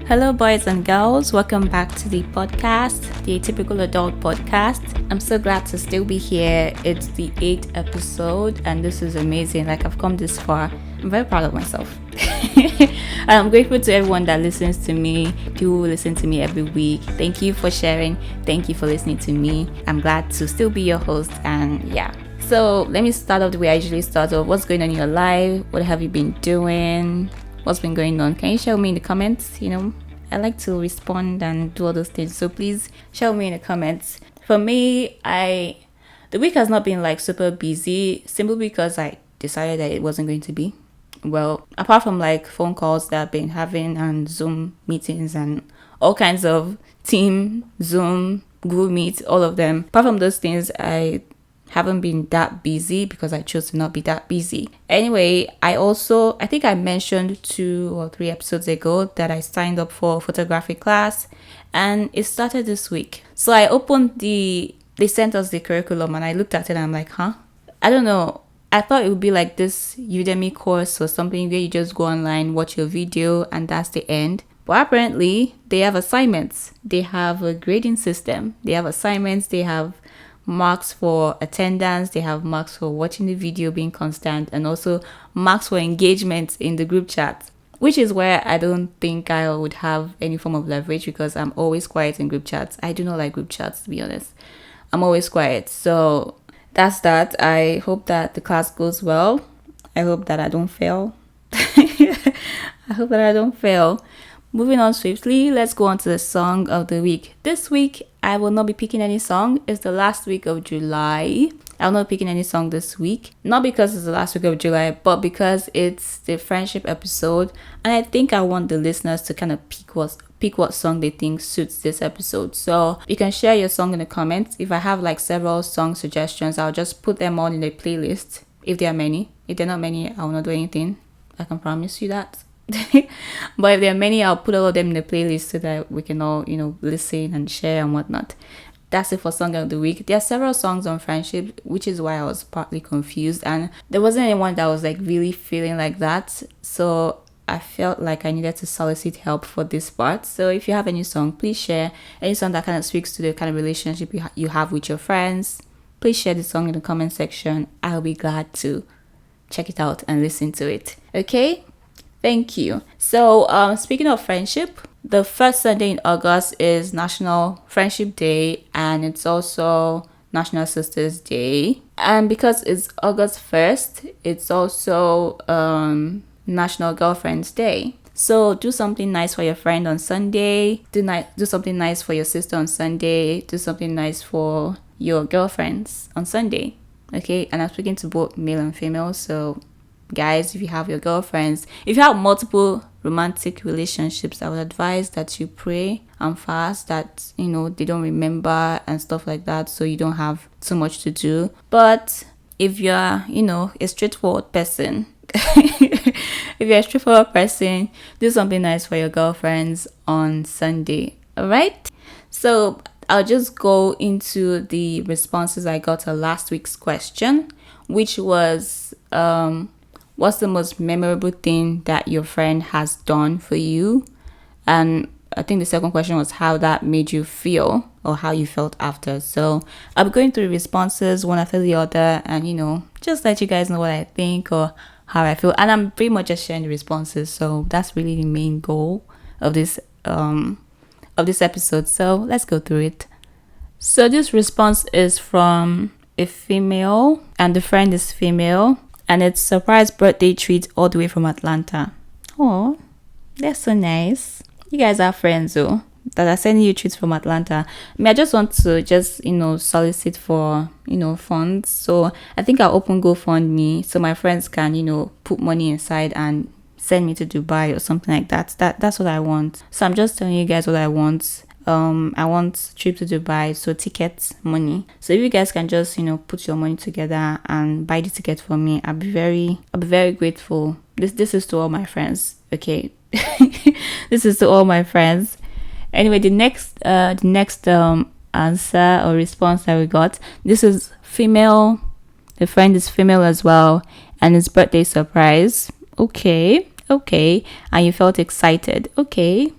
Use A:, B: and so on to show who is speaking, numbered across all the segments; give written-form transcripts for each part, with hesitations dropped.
A: Hello, boys and girls. Welcome back to the podcast, the Atypical Adult Podcast. I'm so glad to still be here. It's the 8th episode, and this is amazing. Like, I've come this far. I'm very proud of myself. And I'm grateful to everyone that listens to me, people who listen to me every week. Thank you for sharing. Thank you for listening to me. I'm glad to still be your host, and yeah. So, let me start off the way I usually start off. What's going on in your life? What have you been doing? What's been going on? Can you show me in the comments? I like to respond and do all those things, so please show me in the comments. For me, the week has not been like super busy, simply because I decided that it wasn't going to be. Well, apart from like phone calls that I've been having and Zoom meetings and all kinds of team Zoom, Google Meet, all of them. Apart from those things, I haven't been that busy because I chose to not be that busy. Anyway, I think I mentioned 2 or 3 episodes ago that I signed up for photography class, and it started this week. So I opened they sent us the curriculum, and I looked at it and I'm like, I don't know. I thought it would be like this Udemy course or something where you just go online, watch your video, and that's the end. But apparently, they have assignments. They have a grading system. They have assignments. They have marks for attendance, they have marks for watching the video being constant, and also marks for engagement in the group chat, which is where I don't think I would have any form of leverage because I'm always quiet in group chats. I do not like group chats, to be honest. I'm always quiet. So that's that. I hope that the class goes well. I hope that I don't fail. Moving on swiftly, let's go on to the song of the week. This week, I will not be picking any song. It's the last week of July. I'll not be picking any song this week. Not because it's the last week of July, but because it's the friendship episode. And I think I want the listeners to kind of pick what song they think suits this episode. So you can share your song in the comments. If I have like several song suggestions, I'll just put them all in the playlist. If there are many. If there are not many, I will not do anything. I can promise you that. But if there are many, I'll put all of them in the playlist so that we can all listen and share and whatnot. That's it for song of the week. There are several songs on friendship, which is why I was partly confused, and there wasn't anyone that was like really feeling like that, so I felt like I needed to solicit help for this part. So if you have any song, please share any song that kind of speaks to the kind of relationship you have with your friends. Please share the song in the comment section. I'll be glad to check it out and listen to it. Okay? Thank you. So, speaking of friendship, the first Sunday in August is National Friendship Day, and it's also National Sisters Day. And because it's August 1st, it's also National Girlfriends Day. So do something nice for your friend on Sunday. Do something nice for your sister on Sunday. Do something nice for your girlfriends on Sunday. Okay? And I'm speaking to both male and female, so guys, if you have your girlfriends, if you have multiple romantic relationships, I would advise that you pray and fast that they don't remember and stuff like that, so you don't have too much to do. But if you're a straightforward person, do something nice for your girlfriends on Sunday. All right, so I'll just go into the responses I got to last week's question, which was what's the most memorable thing that your friend has done for you? And I think the second question was how that made you feel or how you felt after. So I'll be going through responses one after the other and, just let you guys know what I think or how I feel. And I'm pretty much just sharing the responses. So that's really the main goal of this episode. So let's go through it. So this response is from a female, and the friend is female. And it's surprise birthday treat all the way from Atlanta. Oh, that's so nice. You guys are friends though, that are sending you treats from Atlanta. I just want to solicit for, funds. So I think I'll open GoFundMe so my friends can, put money inside and send me to Dubai or something like that. That's what I want. So I'm just telling you guys what I want. I want trip to Dubai, so tickets, money. So if you guys can just put your money together and buy the ticket for me, I'll be very grateful. This is to all my friends, okay? This is to all my friends. Anyway, the next answer or response that we got, this is female. The friend is female as well, and it's birthday surprise. Okay. And you felt excited. Okay.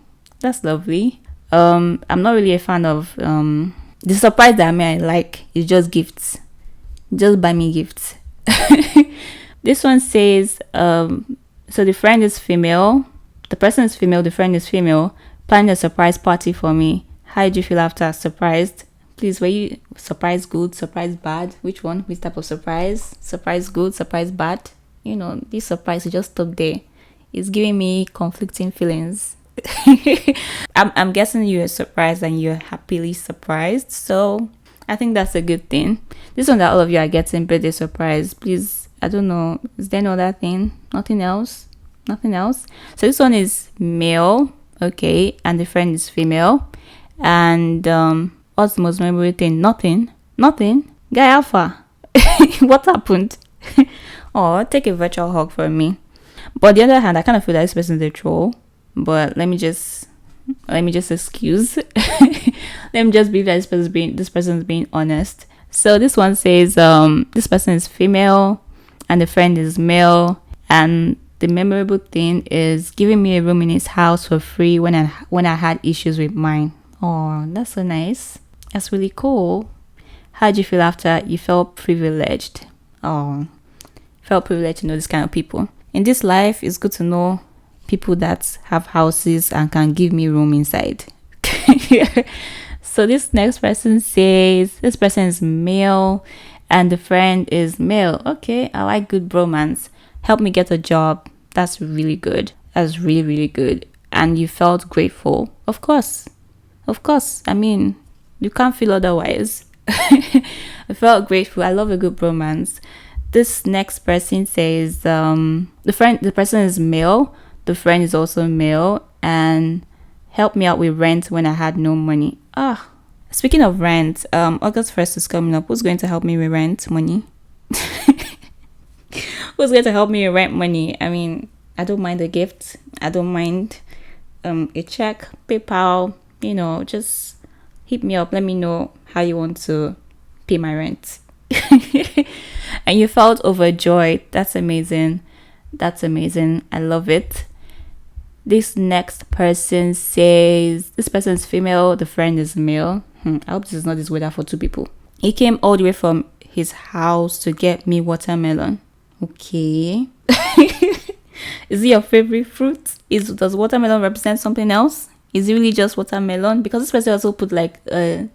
A: That's lovely. I'm not really a fan of the surprise that I like is just gifts. Just buy me gifts. This one says, so the friend is female. The person is female. The friend is female. Plan a surprise party for me. How did you feel after surprised? Please, were you surprise good, surprise bad? Which one? Which type of surprise? Surprise good, surprise bad? This surprise, you just stop there. It's giving me conflicting feelings. I'm guessing you're surprised and you're happily surprised. So I think that's a good thing. This one that all of you are getting birthday surprise. Please, I don't know. Is there no other thing? Nothing else? So this one is male, okay, and the friend is female. And what's the most memorable thing? Nothing. Guy Alpha. What happened? Oh, take a virtual hug from me. But on the other hand, I kind of feel like this person is a troll. But let me just excuse. Let me just believe that this person is being honest. So this one says this person is female and the friend is male, and the memorable thing is giving me a room in his house for free when I had issues with mine. Oh, that's so nice. That's really cool. How did you feel after? You felt privileged. Oh, felt privileged to know this kind of people. In this life, it's good to know people that have houses and can give me room inside. So this next person says this person is male and the friend is male. Okay, I like good bromance. Help me get a job. That's really good. That's really, really good. And you felt grateful. Of course. I mean, you can't feel otherwise. I felt grateful. I love a good bromance. This next person says the person is male. The friend is also male and helped me out with rent when I had no money. Speaking of rent, August 1st is coming up. Who's going to help me with rent money? Who's going to help me with rent money? I mean, I don't mind a gift. I don't mind a check, PayPal, just hit me up. Let me know how you want to pay my rent. And you felt overjoyed. That's amazing. I love it. This next person says this person is female, the friend is male. I hope this is not this weather for two people. He came all the way from his house to get me watermelon. Okay. Is it your favorite fruit? Does watermelon represent something else? Is it really just watermelon? Because this person also put like an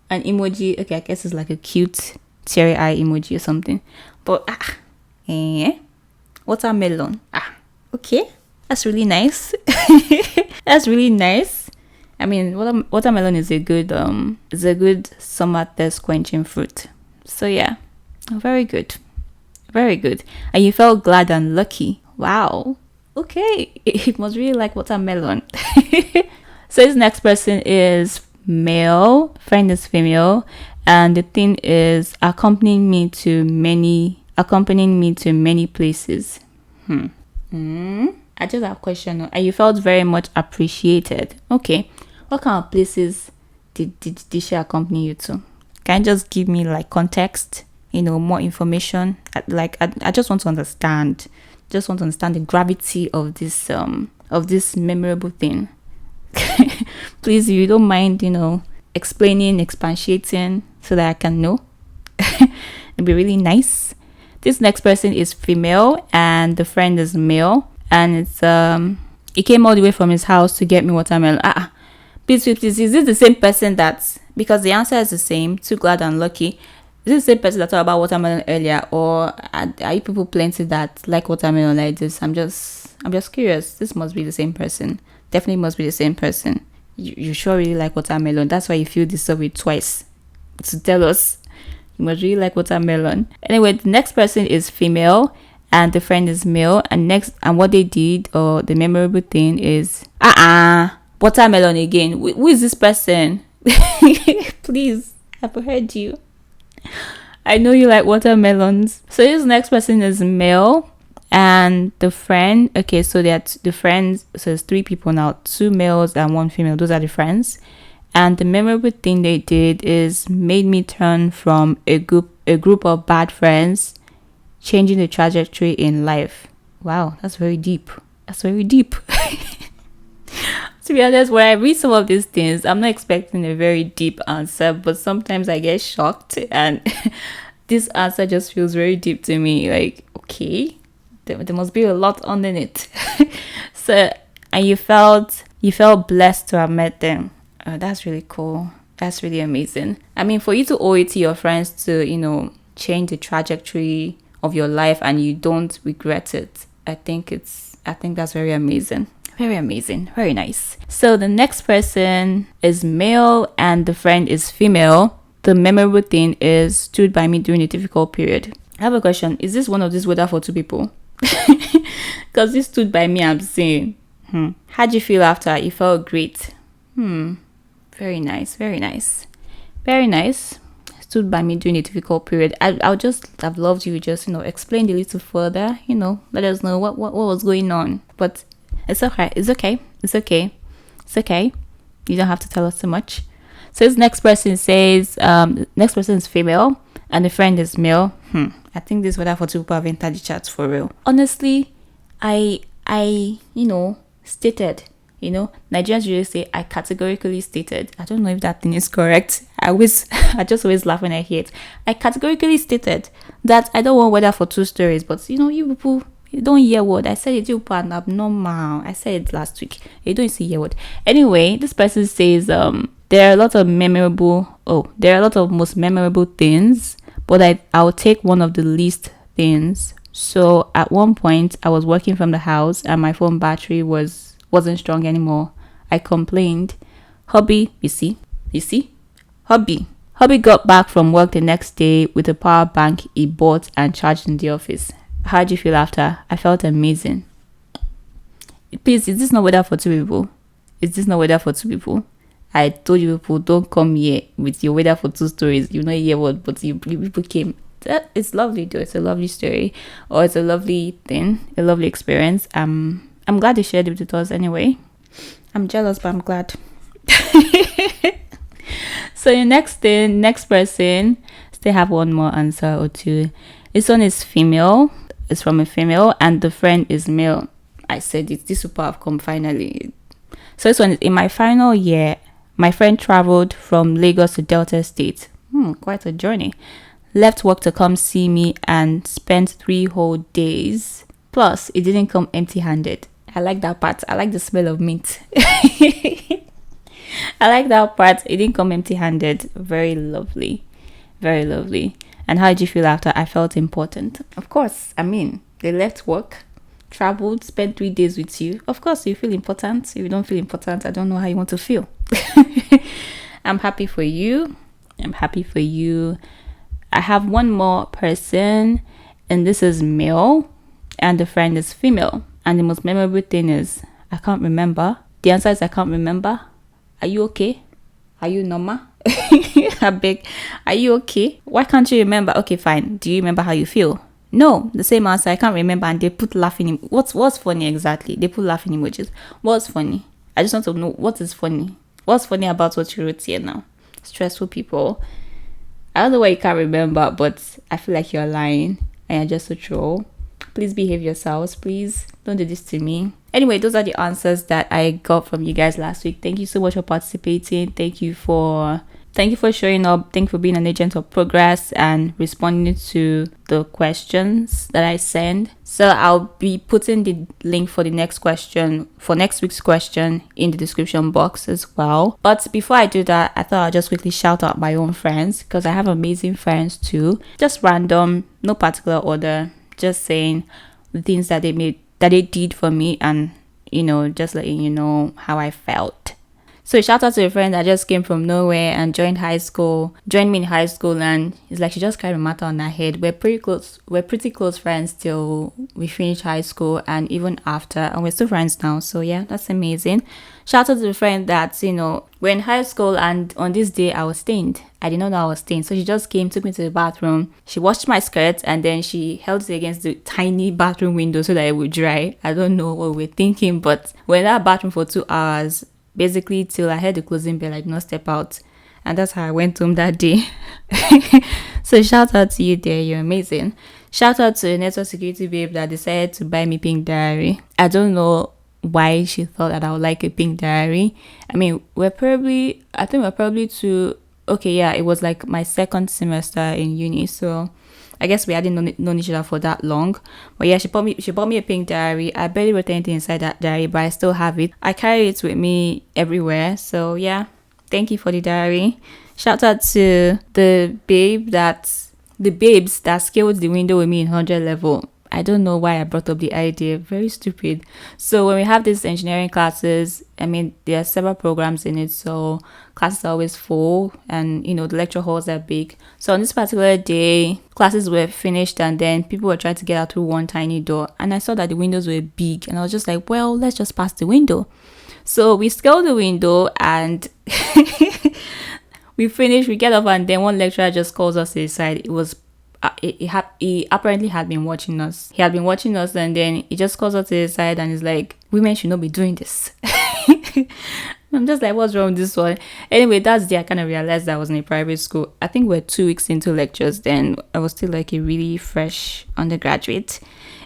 A: emoji. Okay, I guess it's like a cute teary eye emoji or something. But watermelon. Okay. That's really nice. That's really nice. I mean, watermelon is a good summer thirst quenching fruit. So yeah, very good. And you felt glad and lucky. Wow. Okay, it must really like watermelon. So this next person is male, friend is female, and the thing is accompanying me to many places. I just have a question. And you felt very much appreciated. Okay. What kind of places did she accompany you to? Can you just give me like context, more information? I just want to understand. The gravity of this memorable thing. Please, if you don't mind, explaining, expatiating so that I can know. It'd be really nice. This next person is female and the friend is male. And it's he came all the way from his house to get me watermelon. Please, is this the same person because the answer is the same, too glad and lucky. Is this the same person that talked about watermelon earlier, or are you people plenty that like watermelon like this? I'm just curious. This must be the same person. Definitely must be the same person. You sure really like watermelon. That's why you filled this survey twice to tell us you must really like watermelon. Anyway, the next person is female and the friend is male, and what they did, or the memorable thing is watermelon again. Who is this person? Please, I've heard you. I know you like watermelons. So this next person is male and the friend. Okay, so that's the friends. So it's 3 people now, 2 males and 1 female. Those are the friends. And the memorable thing they did is made me turn from a group of bad friends, changing the trajectory in life. Wow, that's very deep. To be honest, when I read some of these things, I'm not expecting a very deep answer, but sometimes I get shocked, and this answer just feels very deep to me. Like, okay, there must be a lot underneath. So, and you felt blessed to have met them. That's really cool. That's really amazing. I mean, for you to owe it to your friends to, change the trajectory of your life and you don't regret it, I think that's very amazing. Very amazing. Very nice. So the next person is male and the friend is female. The memorable thing is stood by me during a difficult period. I have a question. Is this one of these weather for two people? Because this stood by me, I'm saying. How'd you feel after? You felt great. Very nice. Very nice. Very nice. Stood by me during a difficult period. I would just have loved you just, explain a little further, let us know what was going on. But it's okay. It's okay. It's okay. It's okay. You don't have to tell us too much. So this next person says, next person is female and the friend is male. I think this weather for two people have entered the chat for real. Honestly, I stated, Nigerians usually say I categorically stated. I don't know if that thing is correct. I just always laugh when I hear it. I categorically stated that I don't want weather for two stories, but you people, you don't hear word. I said it, you people are abnormal. I said it last week. You don't see hear word. Anyway, this person says there are a lot of most memorable things, but I'll take one of the least things. So at one point I was working from the house and my phone battery wasn't strong anymore. I complained. Hubby got back from work the next day with a power bank he bought and charged in the office. How'd you feel after? I felt amazing. Please, is this not weather for two people? Is this not weather for two people? I told you people, don't come here with your weather for two stories. You know hear what, but you people came. It's lovely though. It's a lovely story, or it's a lovely thing, a lovely experience. I'm glad you shared it with us anyway. I'm jealous, but I'm glad. So the next person, still have one more answer or two. This one is female. It's from a female, and the friend is male. I said it. This super have come finally. So this one is in my final year. My friend traveled from Lagos to Delta State. Quite a journey. Left work to come see me and spent 3 whole days. Plus, it didn't come empty-handed. I like that part. I like the smell of mint. I like that part. It didn't come empty-handed. Very lovely. Very lovely. And how did you feel after? I felt important. Of course. I mean, they left work, traveled, spent 3 days with you. Of course, you feel important. If you don't feel important, I don't know how you want to feel. I'm happy for you. I have one more person, and this is male, and the friend is female. And the most memorable thing is, I can't remember. The answer is I can't remember. Are you okay? Are you normal? I beg. Are you okay? Why can't you remember? Okay, fine. Do you remember how you feel? No, the same answer. I can't remember. And they put laughing. What's funny exactly? They put laughing emojis. What's funny? I just want to know what is funny. What's funny about what you wrote here now? Stressful people. I don't know why you can't remember, but I feel like you're lying and you're just a troll. Please behave yourselves. Please don't do this to me. Anyway, those are the answers that I got from you guys last week. Thank you so much for participating. Thank you for showing up. Thank you for being an agent of progress and responding to the questions that I send. So I'll be putting the link for next week's question in the description box as well. But before I do that, I thought I'll just quickly shout out my own friends, because I have amazing friends too. Just random, no particular order. Just saying the things that they did for me, and just letting you know how I felt. So shout out to a friend that just came from nowhere and joined me in high school, and it's like she just carried a matter on her head. We're pretty close friends till we finished high school and even after, and we're still friends now. So yeah, that's amazing. Shout out to the friend that, we're in high school and on this day I was stained. I did not know I was stained. So she just came, took me to the bathroom. She washed my skirt and then she held it against the tiny bathroom window so that it would dry. I don't know what we were thinking, but we're in that bathroom for 2 hours. Basically till I heard the closing bell. I did not step out, and that's how I went home that day. So shout out to you there, you're amazing. Shout out to a network security babe that decided to buy me Pink Diary. I don't know why she thought that I would like a pink diary. I mean, we're probably to, okay, yeah, it was like my second semester in uni, so I guess we hadn't known each other for that long. But yeah, she bought me a pink diary. I barely wrote anything inside that diary, but I still have it. I carry it with me everywhere. So yeah, thank you for the diary. Shout out to the babes that scaled the window with me in 100 level. I don't know why I brought up the idea. Very stupid. So when we have these engineering classes, I mean, there are several programs in it, so classes are always full, and the lecture halls are big. So on this particular day, classes were finished, and then people were trying to get out through one tiny door, and I saw that the windows were big, and I was just like, well, let's just pass the window. So we scaled the window, and we finished, we get off, and then one lecturer just calls us to the side. It was he apparently had been watching us. He had been watching us, and then he just calls us to the side and is like, women should not be doing this. I'm just like, what's wrong with this one? Anyway, that's the I kind of realized that I was in a private school. I think we're 2 weeks into lectures then. I was still like a really fresh undergraduate.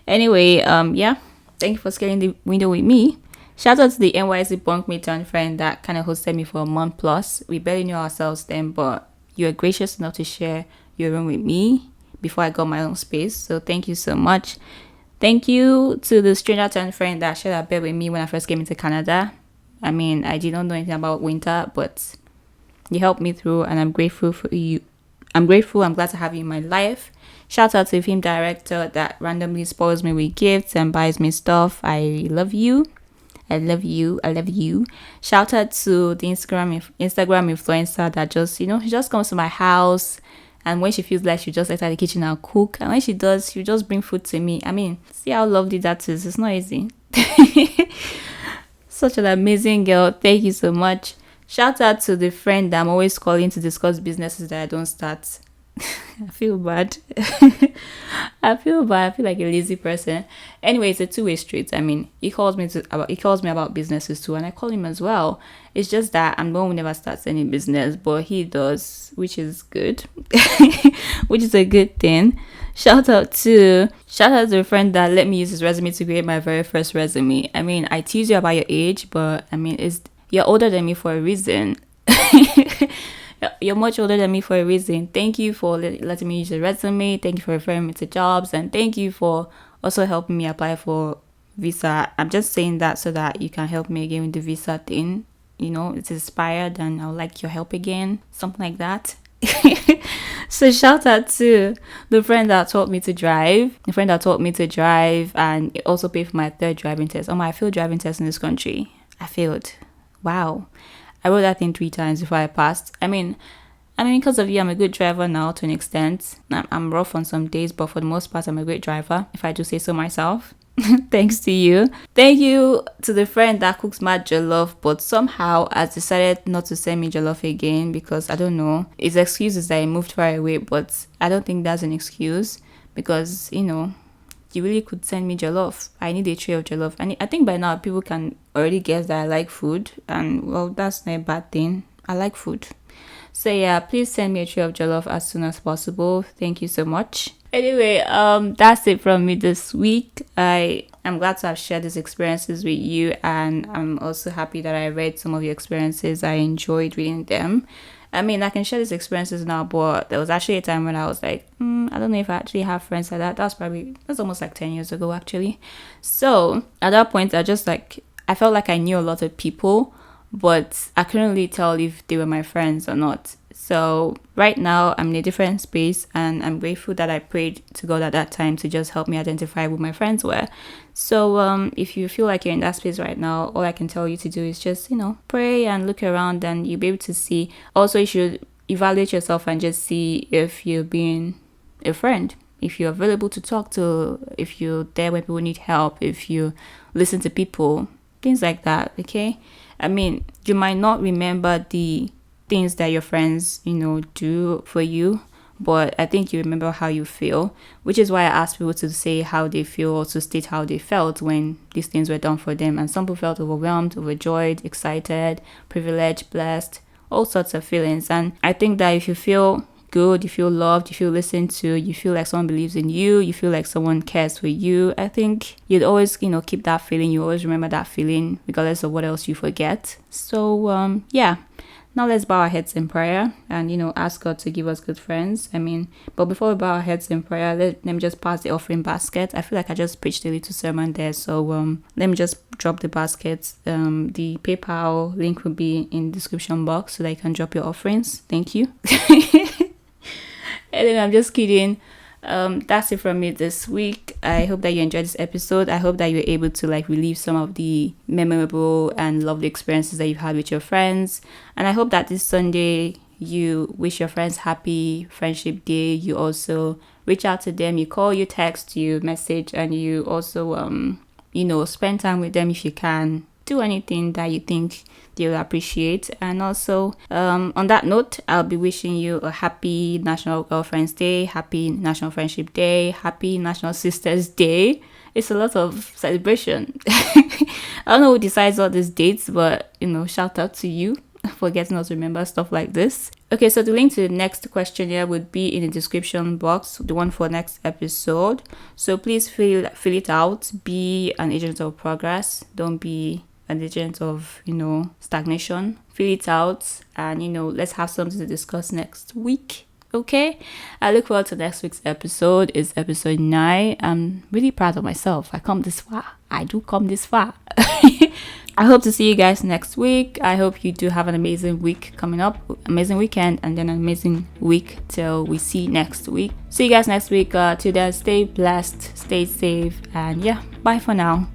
A: Anyway, yeah, thank you for scaling the window with me. Shout out to the NYC bunkmate and friend that kind of hosted me for a month plus. We barely knew ourselves then, but you were gracious enough to share your room with me before I got my own space. So thank you so much. Thank you to the stranger turned friend that shared a bed with me when I first came into Canada. I mean, I did not know anything about winter, but you helped me through, and I'm grateful for you. I'm glad to have you in my life. Shout out to the film director that randomly spoils me with gifts and buys me stuff. I love you. I love you. Shout out to the Instagram influencer that just, she just comes to my house, and when she feels like she just enter the kitchen and cook, and when she does, she just bring food to me. I mean, see how lovely that is. It's not easy. Such an amazing girl. Thank you so much. Shout out to the friend that I'm always calling to discuss businesses that I don't start. I feel bad. I feel like a lazy person. Anyway, it's a two-way street. I mean, he calls me about businesses too, and I call him as well. It's just that I'm the one who never starts any business, but he does, which is good. Which is a good thing. Shout out to a friend that let me use his resume to create my very first resume. I mean, I tease you about your age, but I mean, you're older than me for a reason. You're much older than me for a reason. Thank you for letting me use your resume. Thank you for referring me to jobs, and thank you for also helping me apply for visa. I'm just saying that so that you can help me again with the visa thing. It's expired, and I would like your help again, something like that. So shout out to the friend that taught me to drive, and it also paid for my third driving test. I failed driving tests in this country. I failed. Wow. I wrote that thing 3 times before I passed. I mean, because of you, I'm a good driver now to an extent. I'm rough on some days, but for the most part, I'm a great driver, if I do say so myself. Thanks to you. Thank you to the friend that cooks mad jollof, but somehow has decided not to send me jollof again because, I don't know, his excuse is that he moved far away, but I don't think that's an excuse because, you really could send me jollof. I need a tray of jollof. And I think by now people can already guess that I like food. And well, that's not a bad thing. I like food. So yeah, please send me a tray of jollof as soon as possible. Thank you so much. Anyway, that's it from me this week. I'm glad to have shared these experiences with you. And I'm also happy that I read some of your experiences. I enjoyed reading them. I mean, I can share these experiences now, but there was actually a time when I was like, I don't know if I actually have friends like that. That's almost like 10 years ago, actually. So at that point, I felt like I knew a lot of people, but I couldn't really tell if they were my friends or not. So right now, I'm in a different space, and I'm grateful that I prayed to God at that time to just help me identify who my friends were. So if you feel like you're in that space right now, all I can tell you to do is just, pray and look around, and you'll be able to see. Also, you should evaluate yourself and just see if you're being a friend, if you're available to talk to, if you're there when people need help, if you listen to people, things like that, okay? I mean, you might not remember the things that your friends, do for you, but I think you remember how you feel, which is why I asked people to say how they feel or to state how they felt when these things were done for them. And some people felt overwhelmed, overjoyed, excited, privileged, blessed, all sorts of feelings. And I think that if you feel good, you feel loved, you feel listened to, you feel like someone believes in you, you feel like someone cares for you, I think you'd always, keep that feeling. You always remember that feeling regardless of what else you forget. So, yeah. Now let's bow our heads in prayer and, ask God to give us good friends. But before we bow our heads in prayer, let me just pass the offering basket. I feel like I just preached a little sermon there. So let me just drop the basket. The PayPal link will be in the description box so that you can drop your offerings. Thank you. And then I'm just kidding. That's it from me this week. I hope that you enjoyed this episode. I hope that you're able to relive some of the memorable and lovely experiences that you've had with your friends. And I hope that this Sunday you wish your friends happy Friendship Day. You also reach out to them. You call, you text, you message, and you also spend time with them if you can. Do anything that you think they will appreciate. And also, on that note, I'll be wishing you a happy National Girlfriends Day, happy National Friendship Day, happy National Sisters Day. It's a lot of celebration. I don't know who decides all these dates, but shout out to you for getting us to remember stuff like this. Okay, so the link to the next questionnaire would be in the description box, the one for next episode. So please fill it out. Be an agent of progress. Don't be an agent of stagnation. Fill it out, and let's have something to discuss next week. Okay, I look forward to next week's episode. It's episode 9. I'm really proud of myself. I come this far. I do come this far. I hope to see you guys next week. I hope you do have an amazing week coming up, amazing weekend, and then an amazing week till we see next week. See you guys next week. Till then, stay blessed, stay safe, and yeah, bye for now.